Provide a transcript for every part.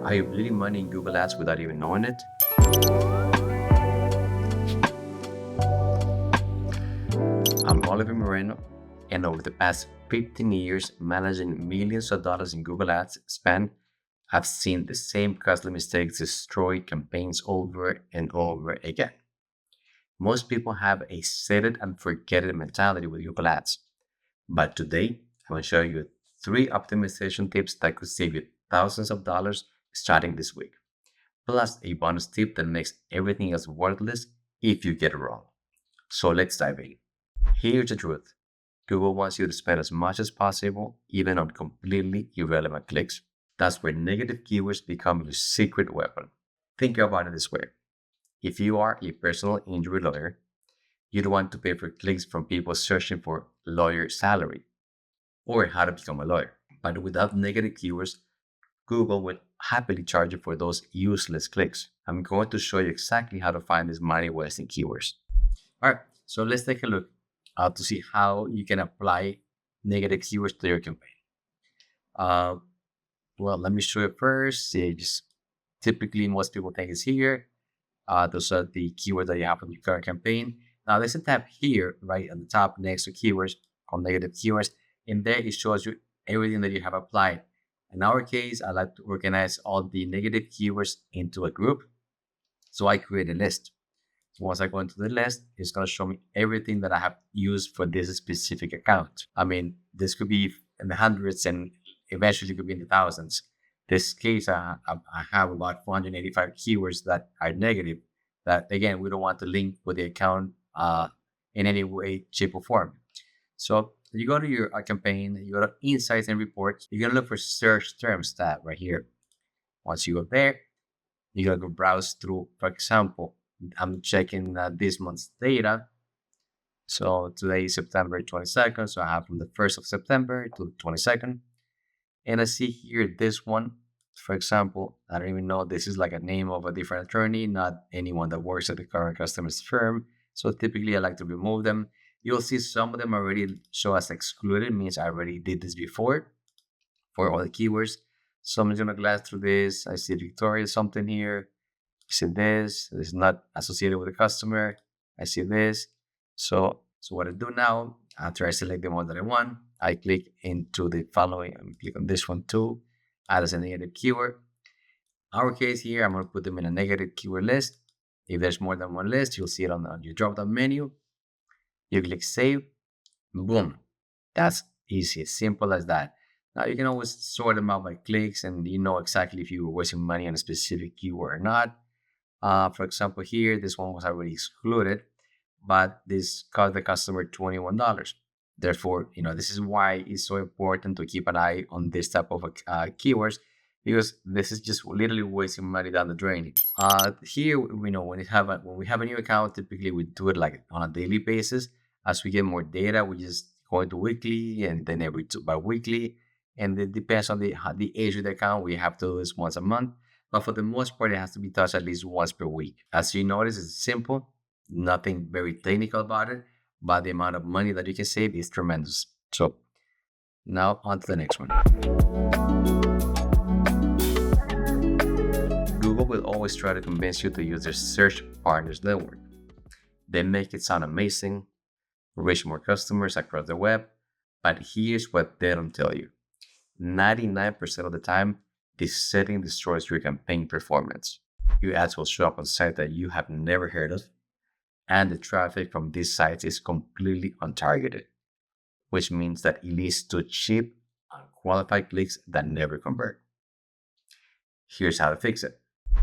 Are you bleeding money in Google Ads without even knowing it? I'm Oliver Moreno, and over the past 15 years managing millions of dollars in Google Ads spend, I've seen the same costly mistakes destroy campaigns over and over again. Most people have a set it and forget it mentality with Google Ads. But today, I'm going to show you 3 optimization tips that could save you thousands of dollars starting this week. Plus a bonus tip that makes everything else worthless if you get it wrong. So let's dive in. Here's the truth. Google wants you to spend as much as possible, even on completely irrelevant clicks. That's where negative keywords become your secret weapon. Think about it this way. If you are a personal injury lawyer, you don't want to pay for clicks from people searching for lawyer salary or how to become a lawyer. But without negative keywords, Google will happily charge you for those useless clicks. I'm going to show you exactly how to find these money wasting keywords. All right, so let's take a look to see how you can apply negative keywords to your campaign. Uh, well, let me show you first. See, just typically most people think it's here. Those are the keywords that you have in your current campaign. Now there's a tab here, right at the top next to keywords called negative keywords. In there, it shows you everything that you have applied. In our case, I like to organize all the negative keywords into a group. So I create a list. Once I go into the list, it's going to show me everything that I have used for this specific account. I mean, this could be in the hundreds and eventually could be in the thousands. This case, I have about 485 keywords that are negative that, again, we don't want to link with the account in any way, shape, or form. So you go to your campaign, you go to Insights and Reports, you're going to look for Search Terms tab right here. Once you go there, you're going to go browse through, for example, I'm checking this month's data. So today is September 22nd. So I have from the 1st of September to the 22nd. And I see here this one, for example, I don't even know, this is like a name of a different attorney, not anyone that works at the current customer's firm. So typically I like to remove them. You'll see some of them already show as excluded, means I already did this before for all the keywords. So I'm just gonna glance through this. I see Victoria something here. I see this is not associated with the customer. I see this. So what I do now, after I select the one that I want, I click into the following. I'm click on this one too, add as a negative keyword. Our case here, I'm gonna put them in a negative keyword list. If there's more than one list, you'll see it on your drop-down menu. You click save, boom. That's easy, as simple as that. Now you can always sort them out by clicks and you know exactly if you were wasting money on a specific keyword or not. For example, here, this one was already excluded, but this cost the customer $21. Therefore, this is why it's so important to keep an eye on this type of keywords, because this is just literally wasting money down the drain. Here, we know when we have a new account, typically we do it like on a daily basis. As we get more data, we just go into weekly and then every bi-weekly. And it depends on the age of the account. We have to do this once a month. But for the most part, it has to be touched at least once per week. As you notice, it's simple, nothing very technical about it, but the amount of money that you can save is tremendous. So now on to the next one. Google will always try to convince you to use their search partners network. They make it sound amazing, reach more customers across the web, but here's what they don't tell you. 99% of the time, this setting destroys your campaign performance. Your ads will show up on sites that you have never heard of, and the traffic from these sites is completely untargeted, which means that it leads to cheap, unqualified clicks that never convert. Here's how to fix it.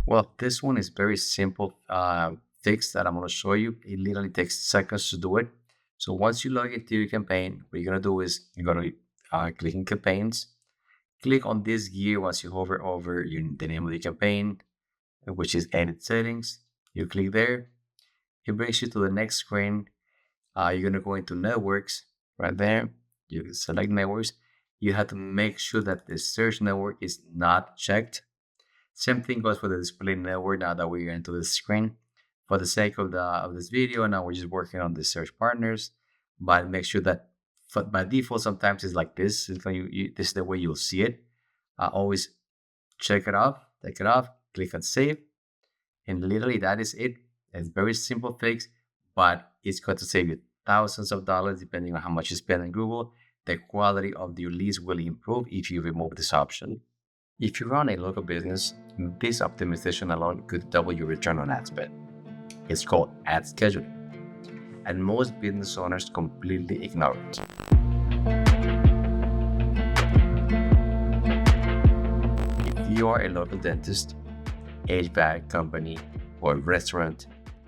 Well, this one is very simple fix that I'm going to show you. It literally takes seconds to do it. So once you log into your campaign, what you're going to do is you're going to click in campaigns. Click on this gear once you hover over the name of the campaign, which is Edit Settings. You click there. It brings you to the next screen. You're going to go into Networks right there. You select Networks. You have to make sure that the search network is not checked. Same thing goes for the display network now that we're into the screen. For the sake of this video, now we're just working on the search partners, but make sure that by default, sometimes it's like this. This is the way you'll see it. Always check it off. take it off, click on save, and literally that is it. It's very simple fix, but it's going to save you thousands of dollars depending on how much you spend on Google. The quality of your leads will improve if you remove this option. If you run a local business, this optimization alone could double your return on ad spend. It's called ad scheduling, and most business owners completely ignore it. If you are a local dentist, HVAC company, or restaurant,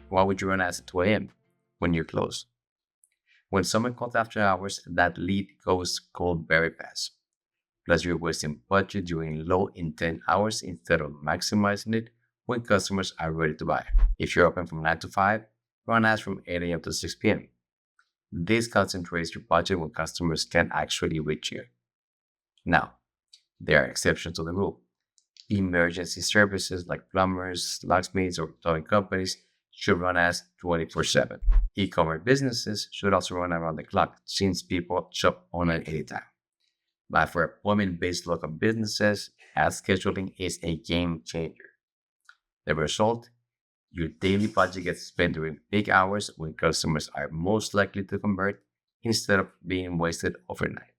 why would you run ads at 2 a.m. when you're closed? When someone calls after hours, that lead goes cold very fast. Plus, you're wasting budget during low intent hours instead of maximizing it when customers are ready to buy. If you're open from 9 to 5, run ads from 8 a.m. to 6 p.m. This concentrates your budget when customers can actually reach you. Now, there are exceptions to the rule. Emergency services like plumbers, locksmiths, or towing companies should run ads 24/7. E-commerce businesses should also run around the clock since people shop online anytime. But for appointment-based local businesses, ad scheduling is a game changer. The result? Your daily budget gets spent during peak hours when customers are most likely to convert instead of being wasted overnight.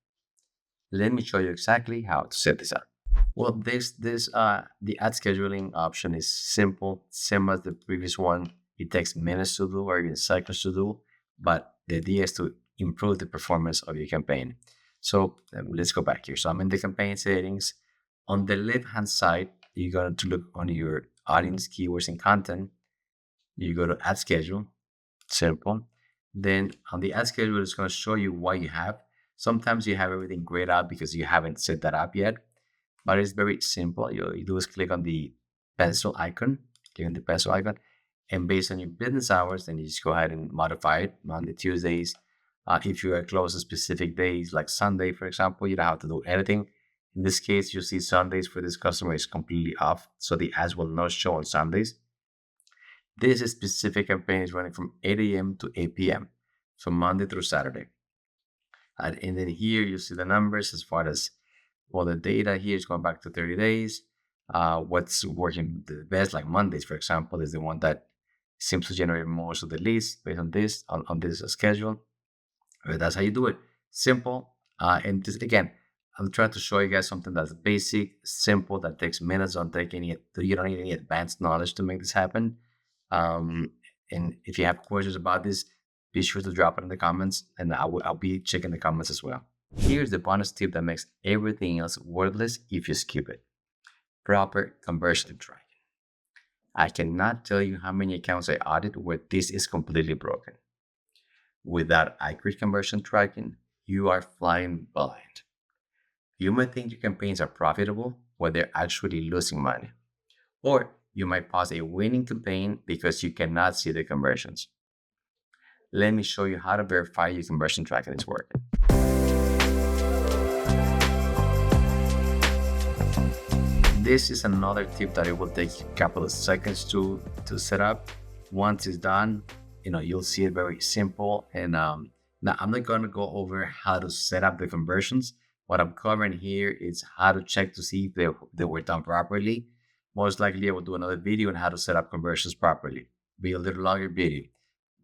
Let me show you exactly how to set this up. Well, the ad scheduling option is simple, same as the previous one. It takes minutes to do or even seconds to do, but the idea is to improve the performance of your campaign. So let's go back here. So I'm in the campaign settings. On the left-hand side, you're going to look on your audience, keywords, and content. You go to ad schedule, simple. Then on the ad schedule, it's going to show you what you have. Sometimes you have everything grayed out because you haven't set that up yet, but it's very simple. You do is click on the pencil icon, and based on your business hours, then you just go ahead and modify it. Monday, Tuesdays. If you are closed on specific days, like Sunday, for example, you don't have to do anything. In this case, you see Sundays for this customer is completely off, so the ads will not show on Sundays. This specific campaign is running from 8 a.m. to 8 p.m., from Monday through Saturday. And then here you see the numbers as far as, well, the data here is going back to 30 days. What's working the best, like Mondays, for example, is the one that seems to generate most of the leads based on this schedule. That's how you do it. Simple. And this, again, I'm trying to show you guys something that's basic, simple, that takes minutes. You don't need any advanced knowledge to make this happen. And if you have questions about this, be sure to drop it in the comments, and I'll be checking the comments as well. Here's the bonus tip that makes everything else worthless if you skip it. Proper conversion tracking. I cannot tell you how many accounts I audit where this is completely broken. Without accurate conversion tracking, you are flying blind. You might think your campaigns are profitable when they're actually losing money. Or you might pause a winning campaign because you cannot see the conversions. Let me show you how to verify your conversion tracking is working. This is another tip that it will take a couple of seconds to set up. Once it's done, you'll see it very simple. And now I'm not going to go over how to set up the conversions. What I'm covering here is how to check to see if they were done properly. Most likely I will do another video on how to set up conversions properly. Be a little longer video.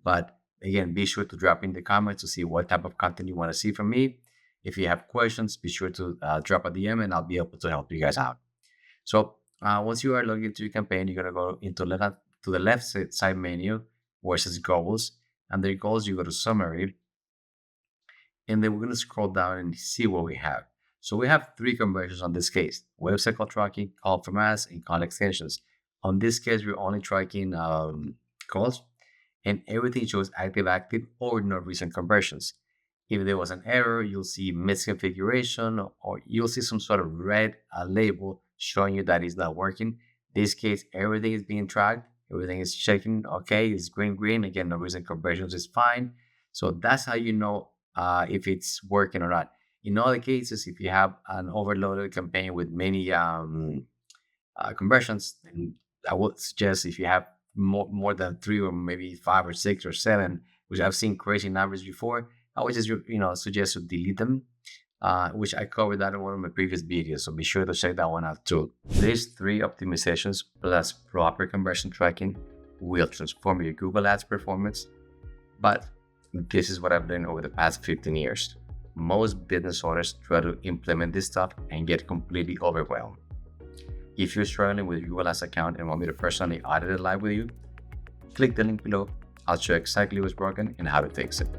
But again, be sure to drop in the comments to see what type of content you want to see from me. If you have questions, be sure to drop a DM and I'll be able to help you guys out. So once you are logged into your campaign, you're going to go to the left side menu where it says goals. Under goals, you go to summary. And then we're going to scroll down and see what we have. So we have 3 conversions on this case: website call tracking, call from ads, and call extensions. On this case, we're only tracking calls, and everything shows active, or no recent conversions. If there was an error, you'll see misconfiguration, or you'll see some sort of red label showing you that it's not working. In this case, everything is being tracked. Everything is checking. Okay, it's green. Again, no recent conversions is fine. So that's how you know if it's working or not. In other cases, if you have an overloaded campaign with many conversions, and I would suggest if you have more than 3 or maybe 5 or 6 or 7, which I've seen crazy numbers before, I would just suggest to delete them. which I covered that in one of my previous videos. So be sure to check that one out too. These three optimizations plus proper conversion tracking will transform your Google Ads performance. But this is what I've learned over the past 15 years. Most business owners try to implement this stuff and get completely overwhelmed. If you're struggling with your Google Ads account and want me to personally audit it live with you, click the link below. I'll show you exactly what's broken and how to fix it.